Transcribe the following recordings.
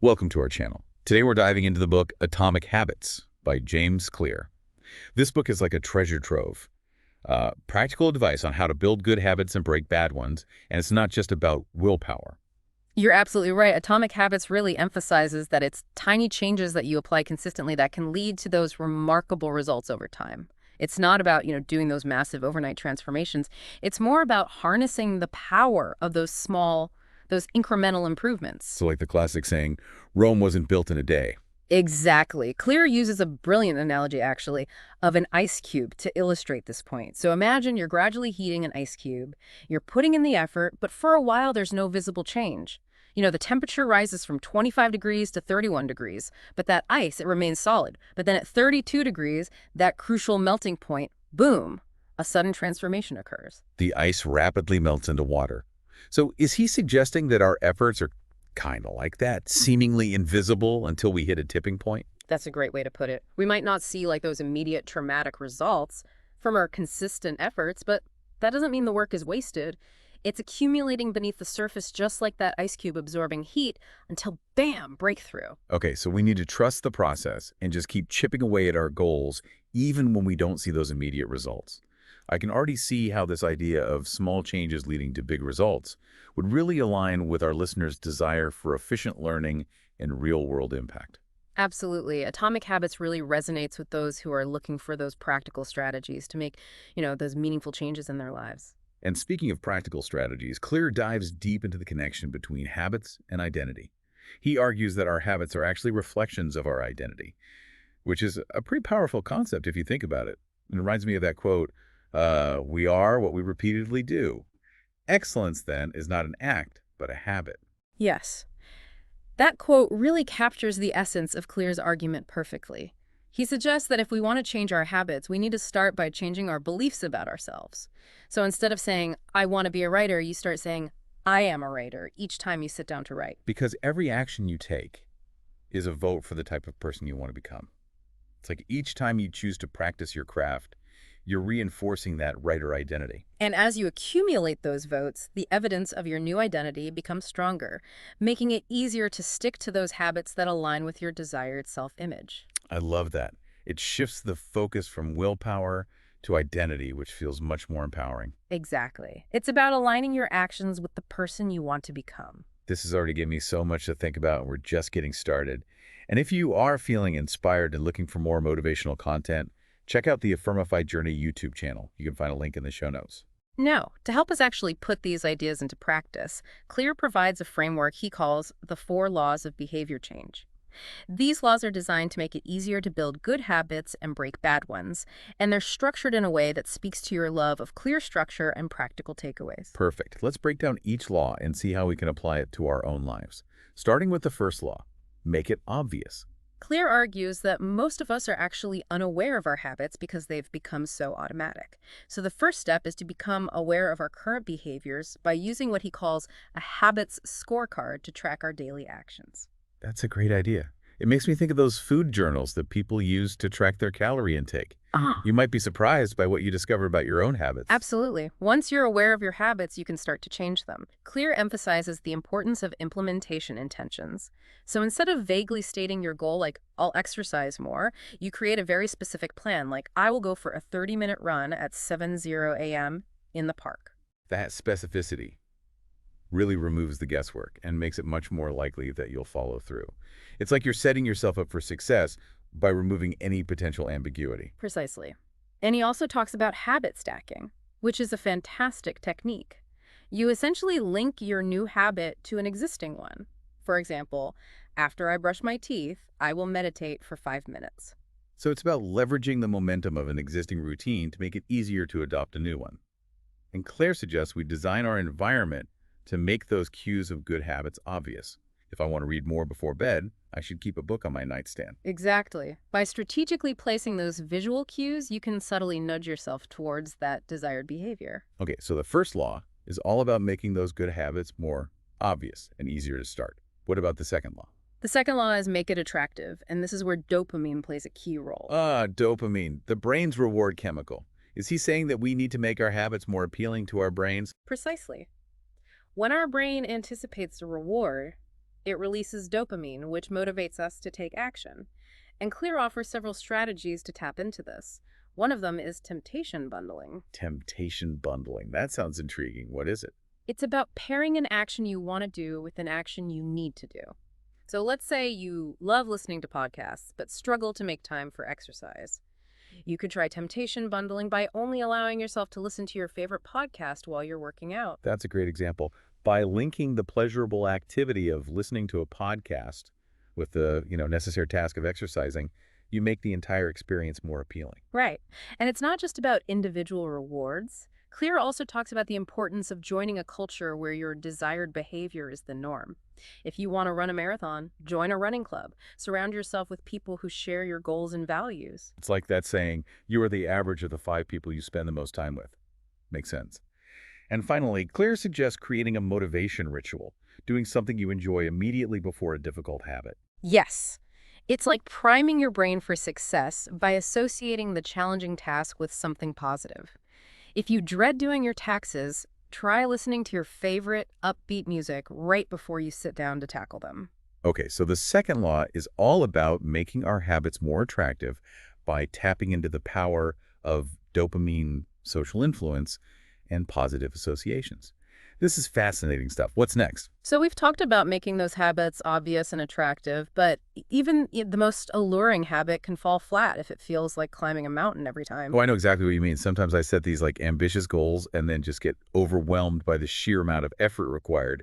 Welcome to our channel. Today we're diving into the book Atomic Habits by James Clear. This book is like a treasure trove. Practical advice on how to build good habits and break bad ones, and it's not just about willpower. You're absolutely right. Atomic Habits really emphasizes that it's tiny changes that you apply consistently that can lead to those remarkable results over time. It's not about, doing those massive overnight transformations. It's more about harnessing the power of those incremental improvements. So like the classic saying, Rome wasn't built in a day. Exactly. Clear uses a brilliant analogy, actually, of an ice cube to illustrate this point. So imagine you're gradually heating an ice cube. You're putting in the effort, but for a while there's no visible change. The temperature rises from 25 degrees to 31 degrees, but that ice, it remains solid. But then at 32 degrees, that crucial melting point, boom, a sudden transformation occurs. The ice rapidly melts into water. So is he suggesting that our efforts are kind of like that, seemingly invisible until we hit a tipping point? That's a great way to put it. We might not see like those immediate traumatic results from our consistent efforts, but that doesn't mean the work is wasted. It's accumulating beneath the surface just like that ice cube absorbing heat until bam, breakthrough. Okay, so we need to trust the process and just keep chipping away at our goals even when we don't see those immediate results. I can already see how this idea of small changes leading to big results would really align with our listeners' desire for efficient learning and real-world impact. Absolutely. Atomic Habits really resonates with those who are looking for those practical strategies to make, those meaningful changes in their lives. And speaking of practical strategies, Clear dives deep into the connection between habits and identity. He argues that our habits are actually reflections of our identity, which is a pretty powerful concept if you think about it. It reminds me of that quote, we are what we repeatedly do. Excellence, then, is not an act, but a habit. Yes. That quote really captures the essence of Clear's argument perfectly. He suggests that if we want to change our habits, we need to start by changing our beliefs about ourselves. So instead of saying, I want to be a writer, you start saying, I am a writer each time you sit down to write. Because every action you take is a vote for the type of person you want to become. It's like each time you choose to practice your craft, you're reinforcing that writer identity. And as you accumulate those votes, the evidence of your new identity becomes stronger, making it easier to stick to those habits that align with your desired self-image. I love that. It shifts the focus from willpower to identity, which feels much more empowering. Exactly. It's about aligning your actions with the person you want to become. This has already given me so much to think about, and we're just getting started. And if you are feeling inspired and looking for more motivational content, check out the Affirmify Journey YouTube channel. You can find a link in the show notes. Now, to help us actually put these ideas into practice, Clear provides a framework he calls the 4 laws of behavior change. These laws are designed to make it easier to build good habits and break bad ones, and they're structured in a way that speaks to your love of clear structure and practical takeaways. Perfect. Let's break down each law and see how we can apply it to our own lives. Starting with the first law, make it obvious. Clear argues that most of us are actually unaware of our habits because they've become so automatic. So the first step is to become aware of our current behaviors by using what he calls a habits scorecard to track our daily actions. That's a great idea. It makes me think of those food journals that people use to track their calorie intake. You might be surprised by what you discover about your own habits. Absolutely. Once you're aware of your habits, you can start to change them. Clear emphasizes the importance of implementation intentions. So instead of vaguely stating your goal like, I'll exercise more, you create a very specific plan like, I will go for a 30-minute run at 7:00 a.m. in the park. That specificity really removes the guesswork and makes it much more likely that you'll follow through. It's like you're setting yourself up for success by removing any potential ambiguity. Precisely. And he also talks about habit stacking, which is a fantastic technique. You essentially link your new habit to an existing one. For example, after I brush my teeth, I will meditate for 5 minutes. So it's about leveraging the momentum of an existing routine to make it easier to adopt a new one. And Claire suggests we design our environment to make those cues of good habits obvious. If I want to read more before bed, I should keep a book on my nightstand. Exactly. By strategically placing those visual cues, you can subtly nudge yourself towards that desired behavior. Okay, so the first law is all about making those good habits more obvious and easier to start. What about the second law? The second law is make it attractive, and this is where dopamine plays a key role. Dopamine, the brain's reward chemical. Is he saying that we need to make our habits more appealing to our brains? Precisely. When our brain anticipates the reward, It releases dopamine, which motivates us to take action. And Clear offers several strategies to tap into this. One of them is temptation bundling. Temptation bundling. That sounds intriguing. What is it? It's about pairing an action you want to do with an action you need to do. So let's say you love listening to podcasts, but struggle to make time for exercise. You could try temptation bundling by only allowing yourself to listen to your favorite podcast while you're working out. That's a great example. By linking the pleasurable activity of listening to a podcast with the, necessary task of exercising, you make the entire experience more appealing. Right. And it's not just about individual rewards. Clear also talks about the importance of joining a culture where your desired behavior is the norm. If you want to run a marathon, join a running club. Surround yourself with people who share your goals and values. It's like that saying, you are the average of the 5 people you spend the most time with. Makes sense. And finally, Claire suggests creating a motivation ritual, doing something you enjoy immediately before a difficult habit. Yes. It's like priming your brain for success by associating the challenging task with something positive. If you dread doing your taxes, try listening to your favorite upbeat music right before you sit down to tackle them. Okay, so the second law is all about making our habits more attractive by tapping into the power of dopamine, social influence, and positive associations. This is fascinating stuff. What's next? So we've talked about making those habits obvious and attractive, but even the most alluring habit can fall flat if it feels like climbing a mountain every time. Oh, I know exactly what you mean. Sometimes I set these like ambitious goals and then just get overwhelmed by the sheer amount of effort required.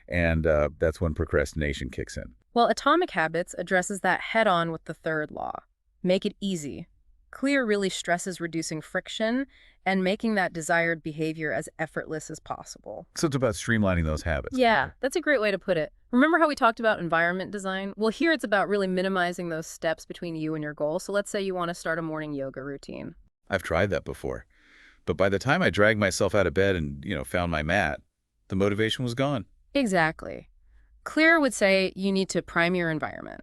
And that's when procrastination kicks in. Well, Atomic Habits addresses that head on with the third law. Make it easy. Clear really stresses reducing friction and making that desired behavior as effortless as possible. So it's about streamlining those habits. Yeah, that's a great way to put it. Remember how we talked about environment design? Well, here it's about really minimizing those steps between you and your goal. So let's say you want to start a morning yoga routine. I've tried that before. But by the time I dragged myself out of bed and, found my mat, the motivation was gone. Exactly. Clear would say you need to prime your environment.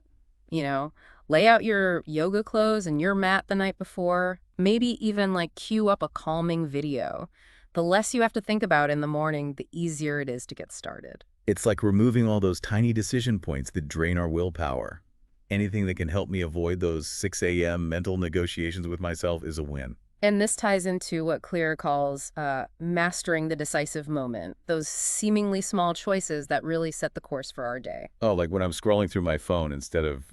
Lay out your yoga clothes and your mat the night before. Maybe even cue up a calming video. The less you have to think about in the morning, the easier it is to get started. It's like removing all those tiny decision points that drain our willpower. Anything that can help me avoid those 6 a.m. mental negotiations with myself is a win. And this ties into what Clear calls mastering the decisive moment, those seemingly small choices that really set the course for our day. Oh, like when I'm scrolling through my phone instead of,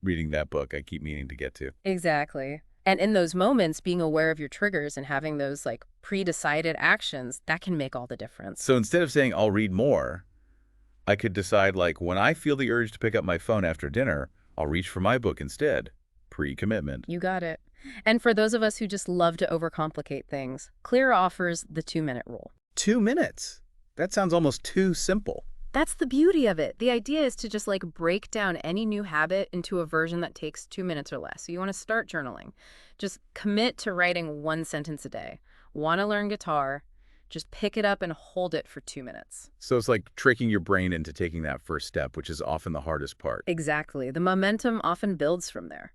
reading that book I keep meaning to get to. Exactly. And in those moments, being aware of your triggers and having those pre-decided actions, that can make all the difference. So instead of saying I'll read more, I could decide when I feel the urge to pick up my phone after dinner, I'll reach for my book instead. Pre-commitment. You got it. And for those of us who just love to overcomplicate things, Clear offers the 2-minute rule. 2 minutes? That sounds almost too simple. That's the beauty of it. The idea is to just break down any new habit into a version that takes 2 minutes or less. So you want to start journaling. Just commit to writing 1 sentence a day. Want to learn guitar? Just pick it up and hold it for 2 minutes. So it's like tricking your brain into taking that first step, which is often the hardest part. Exactly. The momentum often builds from there.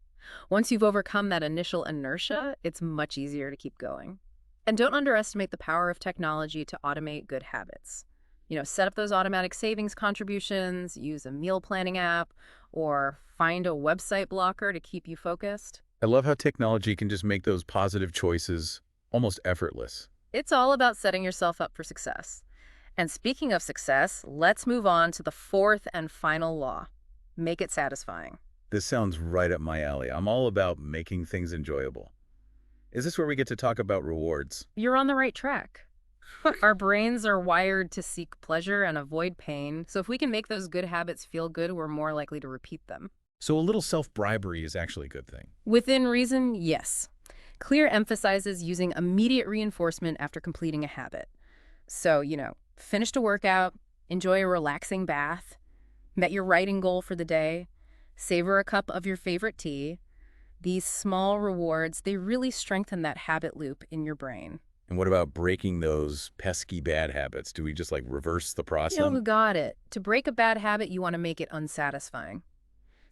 Once you've overcome that initial inertia, it's much easier to keep going. And don't underestimate the power of technology to automate good habits. Set up those automatic savings contributions, use a meal planning app, or find a website blocker to keep you focused. I love how technology can just make those positive choices almost effortless. It's all about setting yourself up for success. And speaking of success, let's move on to the fourth and final law. Make it satisfying. This sounds right up my alley. I'm all about making things enjoyable. Is this where we get to talk about rewards? You're on the right track. Our brains are wired to seek pleasure and avoid pain, so if we can make those good habits feel good, we're more likely to repeat them. So a little self-bribery is actually a good thing. Within reason, yes. Clear emphasizes using immediate reinforcement after completing a habit. So, finished a workout, enjoy a relaxing bath, met your writing goal for the day, savor a cup of your favorite tea. These small rewards, they really strengthen that habit loop in your brain. And what about breaking those pesky bad habits? Do we just reverse the process? You got it. To break a bad habit, you want to make it unsatisfying.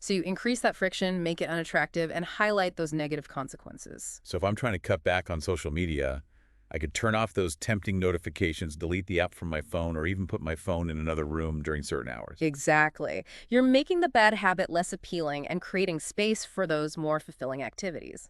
So you increase that friction, make it unattractive, and highlight those negative consequences. So if I'm trying to cut back on social media, I could turn off those tempting notifications, delete the app from my phone, or even put my phone in another room during certain hours. Exactly. You're making the bad habit less appealing and creating space for those more fulfilling activities.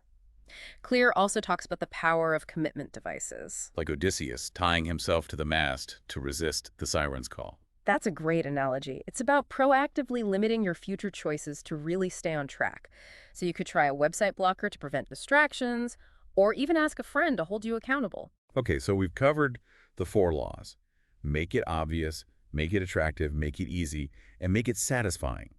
Clear also talks about the power of commitment devices. Like Odysseus tying himself to the mast to resist the siren's call. That's a great analogy. It's about proactively limiting your future choices to really stay on track. So you could try a website blocker to prevent distractions, or even ask a friend to hold you accountable. Okay, so we've covered the 4 laws. Make it obvious, make it attractive, make it easy, and make it satisfying.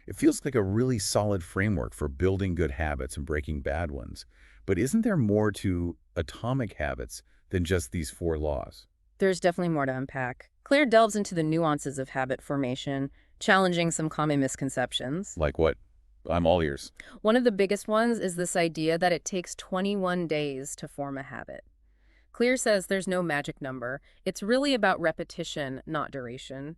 It feels like a really solid framework for building good habits and breaking bad ones. But isn't there more to atomic habits than just these 4 laws? There's definitely more to unpack. Claire delves into the nuances of habit formation, challenging some common misconceptions. Like what? I'm all ears. One of the biggest ones is this idea that it takes 21 days to form a habit. Clear says there's no magic number. It's really about repetition, not duration.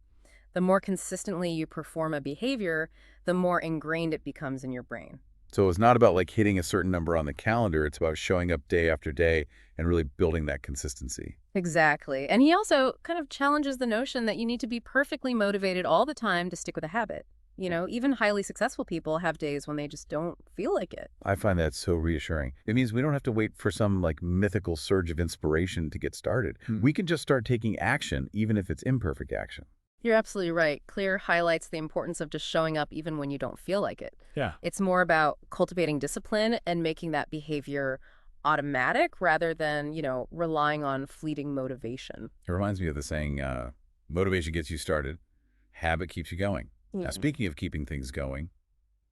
The more consistently you perform a behavior, the more ingrained it becomes in your brain. So it's not about like hitting a certain number on the calendar. It's about showing up day after day and really building that consistency. Exactly. And he also kind of challenges the notion that you need to be perfectly motivated all the time to stick with a habit. Even highly successful people have days when they just don't feel like it. I find that so reassuring. It means we don't have to wait for some like mythical surge of inspiration to get started. We can just start taking action, even if it's imperfect action. You're absolutely right. Clear highlights the importance of just showing up even when you don't feel like it. Yeah. It's more about cultivating discipline and making that behavior automatic rather than, relying on fleeting motivation. It reminds me of the saying, motivation gets you started, habit keeps you going. Now, speaking of keeping things going,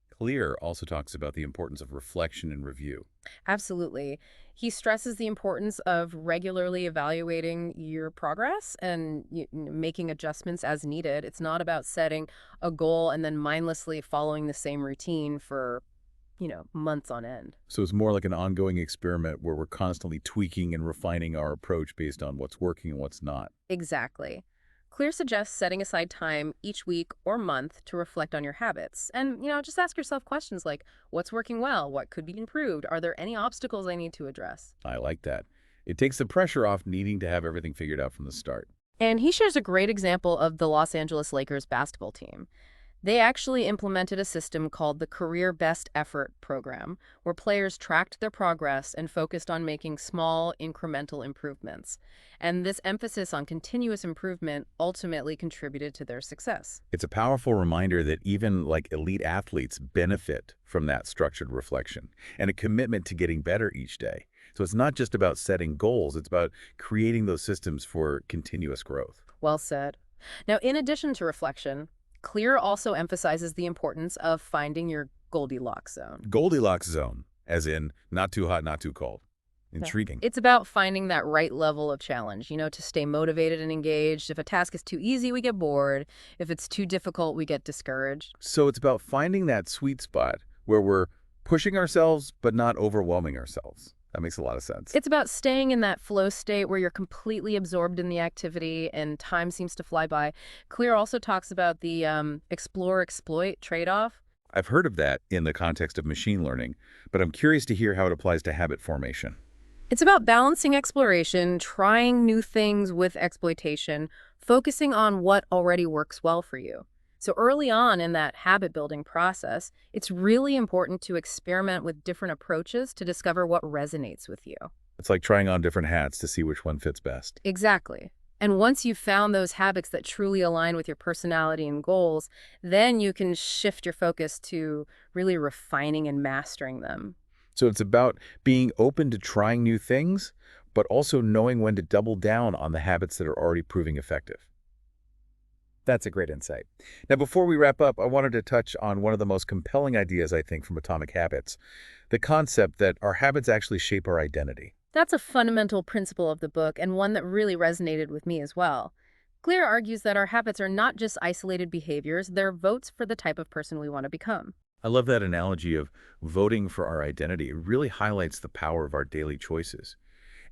Clear also talks about the importance of reflection and review. Absolutely. He stresses the importance of regularly evaluating your progress and making adjustments as needed. It's not about setting a goal and then mindlessly following the same routine for, months on end. So it's more like an ongoing experiment where we're constantly tweaking and refining our approach based on what's working and what's not. Exactly. Clear suggests setting aside time each week or month to reflect on your habits. And, just ask yourself questions like, what's working well? What could be improved? Are there any obstacles I need to address? I like that. It takes the pressure off needing to have everything figured out from the start. And he shares a great example of the Los Angeles Lakers basketball team. They actually implemented a system called the Career Best Effort Program, where players tracked their progress and focused on making small, incremental improvements. And this emphasis on continuous improvement ultimately contributed to their success. It's a powerful reminder that even like elite athletes benefit from that structured reflection and a commitment to getting better each day. So it's not just about setting goals, it's about creating those systems for continuous growth. Well said. Now, in addition to reflection, Clear also emphasizes the importance of finding your Goldilocks zone. Goldilocks zone, as in not too hot, not too cold. Intriguing. It's about finding that right level of challenge, to stay motivated and engaged. If a task is too easy, we get bored. If it's too difficult, we get discouraged. So it's about finding that sweet spot where we're pushing ourselves but not overwhelming ourselves. That makes a lot of sense. It's about staying in that flow state where you're completely absorbed in the activity and time seems to fly by. Clear also talks about the explore-exploit trade-off. I've heard of that in the context of machine learning, but I'm curious to hear how it applies to habit formation. It's about balancing exploration, trying new things with exploitation, focusing on what already works well for you. So early on in that habit-building process, it's really important to experiment with different approaches to discover what resonates with you. It's like trying on different hats to see which one fits best. Exactly. And once you've found those habits that truly align with your personality and goals, then you can shift your focus to really refining and mastering them. So it's about being open to trying new things, but also knowing when to double down on the habits that are already proving effective. That's a great insight. Now, before we wrap up, I wanted to touch on one of the most compelling ideas, I think, from Atomic Habits, the concept that our habits actually shape our identity. That's a fundamental principle of the book and one that really resonated with me as well. Clear argues that our habits are not just isolated behaviors, they're votes for the type of person we want to become. I love that analogy of voting for our identity. It really highlights the power of our daily choices.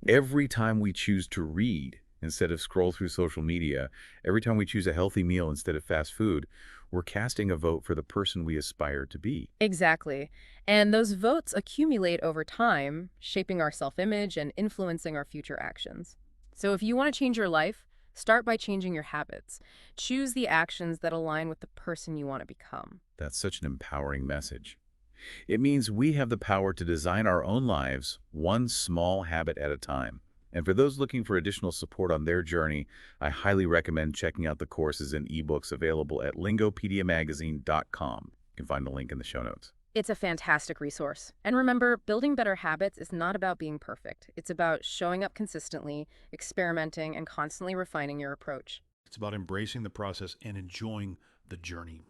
Every time we choose to read instead of scroll through social media, every time we choose a healthy meal instead of fast food, We're casting a vote for the person we aspire to be. Exactly. And those votes accumulate over time, shaping our self-image and influencing our future actions. So if you want to change your life, start by changing your habits. Choose the actions that align with the person you want to become. That's such an empowering message. It means we have the power to design our own lives, one small habit at a time. And for those looking for additional support on their journey, I highly recommend checking out the courses and ebooks available at lingopediamagazine.com. You can find the link in the show notes. It's a fantastic resource. And remember, building better habits is not about being perfect. It's about showing up consistently, experimenting, and constantly refining your approach. It's about embracing the process and enjoying the journey.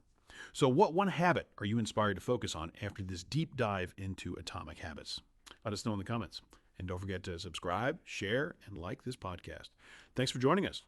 So what one habit are you inspired to focus on after this deep dive into atomic habits? Let us know in the comments. And don't forget to subscribe, share, and like this podcast. Thanks for joining us.